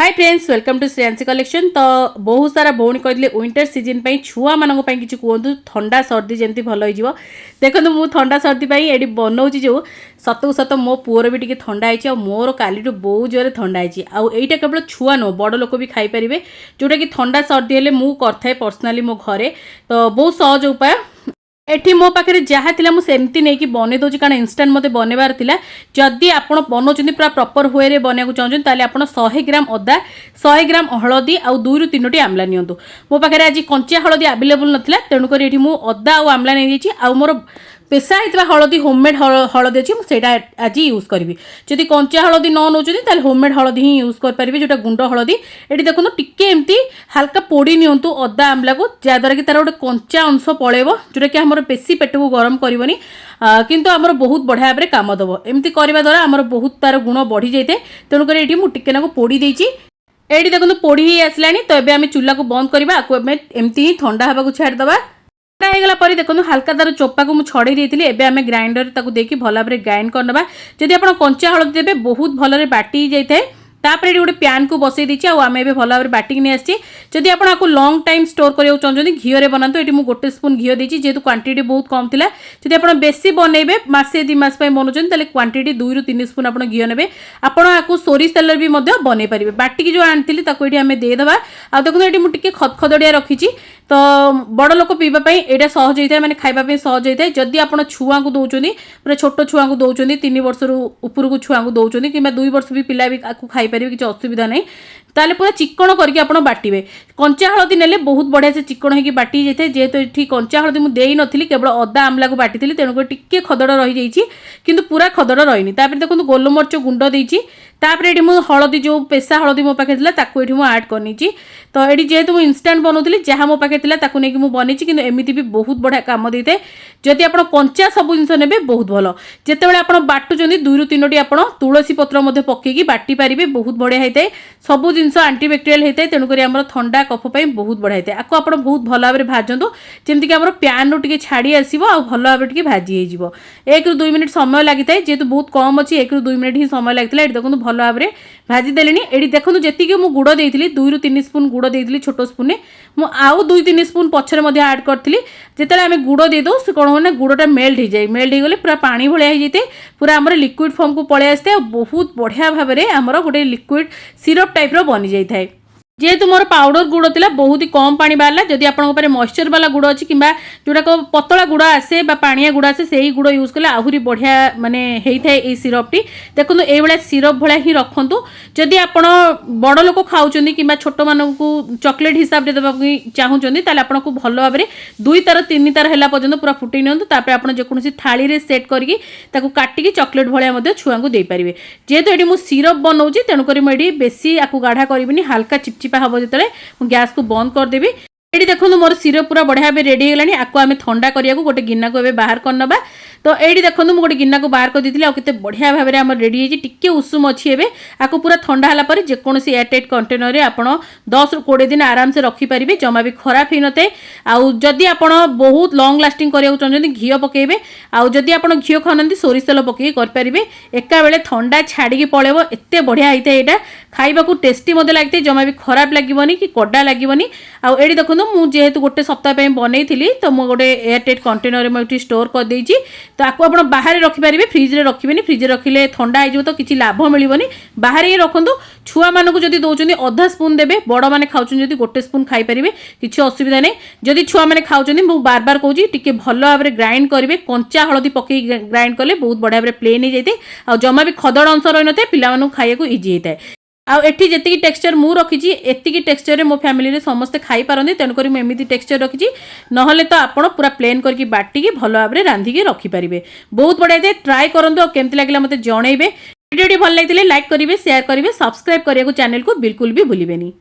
Hi friends welcome to Shreyansi collection. तो बहुत सारा भौणी कहते विंटर सीजन छुआ मानक किसी कहतु ठंडा सर्दी जमी भल हो। देखो मु ठंडा सर्दी ये बनाऊँगी जो सतक सत मो पुअर भी ठंडा है मोर काली बहुत जोर ठंडा है। आईटा केवल छुआ नुह बड़ लोक भी खाईपारे जोटा कि ठंडा सर्दी हेल्ले मुझे पर्सनाली मो घरे तो बहुत सहज उपाय एठी मो पाखे जहाँ थी मुझे नहीं बन दूसरी कारण इनस्टाट मत बनवार था। जदि आप बनाऊँ पूरा प्रपर हुए बनवाक चाहूँ ताले आप 100 ग्राम अदा 100 ग्राम हलदी आउ 2 ରୁ 3टी आमला नियंतु। मो पाखे आज कंचा हलदी आवेलेबल नाला तेणुक ये अदा और आमला नहीं आउ मोर पेशा होता हलदी होममेड हलदी अच्छी मुझे आज यूज करी। जदि कंचा हलदी न नौ होममेड हलदी ही यूज करेंगे जोटा गुंड हलदी। ये देखो टिके एमती हल्का पोड़ी नियंतु अदा आमला को जहाद्वारा कि तार गोटे कंचा अंश पलैब जोटा कि आम बेसी पेट को गरम करनी किंतु आमर बहुत बढ़िया भाव में कम दब। एमती करने द्वारा आमर बहुत तार गुण बढ़ी जाए। तेणुक ये टिके ना पोड़ी देती ये देखो पोड़ी ही आसला। तो ये आम चूल्हा को बंद करवा एमती ही ठंडा हाँक छाड़देवा। ठंडा होगा देखो हल्का तार चोपा को मुझे छड़े देती एवं आम ग्राइंडर देखिए भल भाव में ग्राइंड करनवा। जदि आप कंचा हलदी देवे बहुत भल बाटी जाए। तापर ये गोटे प्यान को बसई देती आम ए भल भाव में बाटिक नहीं आसी। जदि आप लंग टाइम स्टोर करने चाहते घीरे बनातु ये गोटे स्पून घी देती जेहेतु क्वांटिटी बहुत कम था। जदि आप बेसी बनइबे मसे 2 मास बनाऊँ क्वांटिटी 2 ରୁ 3 स्पून आप घी ने आपको सोरिष तेल भी बनई पारे। बाटिक जो आनी ये आम देदेवा। आ देखो ये मुझे खदखदिया रखी तो बड़ लोक पीवाई यहाँ सहज होता है मैंने खावाई सहज होता है। जदि आप छुआ को दौरान पूरा छोट छुआ को दौरान 3 वर्ष ऊपर को छुआ को दौरान कि 2 वर्ष भी पिला भी खाईपारे किसी असुविधा नहीं ताले पूरा चिक्कण करके आप बाटिबे। कंचा हलदी नेले बहुत बढ़िया से चिक्कण होगी बाटी जाए जेहेतु ये कंचा हलदी मुझे देई नथी केवल अदा आमला को बाटी तेणुक टिके खदड़ रही जाइए किंतु पूरा खदड़ रही। देखो गोलमरीच गुंड देती ये मुझे हलदी जो पेशा हलदी मो पाखे ये मुझे आड करनी। तो ये जेहेतु मुझे इनस्टाट बनाऊली जहाँ मो पाखे नहीं मुझे बनई कि एमती भी बहुत बढ़िया कम देते है। जदि आप कंचा सब जिन ने बहुत भल जिते आप बाटुं 2 ରୁ 3ଟି आप तुलसी पत्र पकईकी बाटी पारे बहुत बढ़िया होता है। सब जिन आंटीबैक्टेरियल होता है तेणुक आम ठंडा कफ बहुत बढ़िया होता है। आपको आप बहुत भल भाव में भाजतु जमीक आम प्यान रू छाड़ी आसो आ भल भाव में भाजी हो 1 ରୁ 2 मिनिट समय लगी था जेहेतु बहुत कम अच्छी 1 ରୁ 2 मिनिट ही समय लगी। देखो भल भाव में भाजी देले ये देखो जी मुझे गुड़ देती 2 ରୁ 3 स्पून गुड़ देती छोट स्पून आउ 2 ରୁ 3 स्पून पछरे आड करी जिते आम गुड़ दे दो कौन हो गुड़टा मेल्ट हो जाए। मेल्ट हो गले पूरा पानी भाया हो जाए पूरा आम लिक्विड फॉर्म को पलि आसते बहुत बढ़िया भाव में आमर गोटे लिक्विड सिरप टाइप बनी जाए। जेहेतु मोर पाउडर गुड़ था बहुत ही कम पानी बाहर जदि आप मॉइस्चर वाला गुड़ अच्छी कि जोटा पतला गुड़ आसे पानिया गुड़ आसे से ही गुड़ यूज कले आहरी बढ़िया माने होता है। ये सिरपटी देखो ये सिरप भाया ही रखु। जदि आप बड़ लोक खाऊँ कि छोट मानक चॉकलेट हिसाब से देवाई चाहूँगी आपको भल भाव में 2 तार 3 तार है पर्यटन पूरा फुटे निपर आप जेकोसी थाली में सेट करके काटिकी चॉकलेट भाया छुआ को दे पारे। जेहेतु ये मुझे सिरप बनाऊँगी तेणुक मुझे बेसी आपको गाढ़ा करी हल्का चिपचिपा हम जो गैस को बंद करदेवी। ये देखो मोर सिरप पूरा बढ़िया भाव रेडी होगा। आपको आम ठंडा करने को गोटे गिना को बाहर करनवा। तो ये देखो मुझे गोटे गिना को बाहर कर देती आते बढ़िया भाव में रेडी है टिके उषुम अच्छी है। आपको पूरा ठंडा है जेकोसी एयरटाइट कंटेनर में आप 10 ରୁ 20 दिन आराम से रखिपारे जमा भी खराब ही न थाए। आदि आप बहुत लंग लास्टिंग करने चाहते घी पकेबे आदि आप घी खाना सोरिष तेल पकई करेंगे एका बेले ठंडा छाड़ी पलैब एत बढ़िया होता है। यहाँ खाइबा टेस्टी लगी है जमा भी खराब लगे कि कड़ा लगे। आड़ी देखो मुझे जेहेतु गोटे सप्ताह बनई थी तो मुझे गोटे एयरटाइट कंटेनर में स्टोर कर देती। तो आपको आप बाहर रखिपारे फ्रिज रखिए फ्रिज रखिले ठंडा हो तो किसी लाभ मिलनी बाहर ही रखु। छुआ मानक जदि दौरान अधा स्पून देवे बड़ मैंने खाऊँ गोटे स्पून खाईपारे किसी असुविधा नहीं। जदि छुआ मैंने खाऊँ मुझे बार बार कहूँ टी भल भाव में ग्राइंड करेंगे कंचा हलदी पकई ग्राइंड कले बहुत बढ़िया भाव में प्लेन हो जाए आ जमा भी खदड़ अंश रही न था पिला खाइबा इजी होता है। आठी जी टेक्सचर मु रखी एति टेक्सचर मो फैमिली रे समस्ते खाई पारंती तेणुक एमती टेक्सचर रखी नहले तो आप पूरा प्लेन करके बाटिकी भल भाव में रांधिकी रखिपारे बहुत बढ़िया थे। ट्राए करूँ केमती लगे मत जनइबे। वीडियो भल लगी लाइक करेंगे शेयर करेंगे सब्सक्राइब करने को चैनल को बिल्कुल भी भूलें।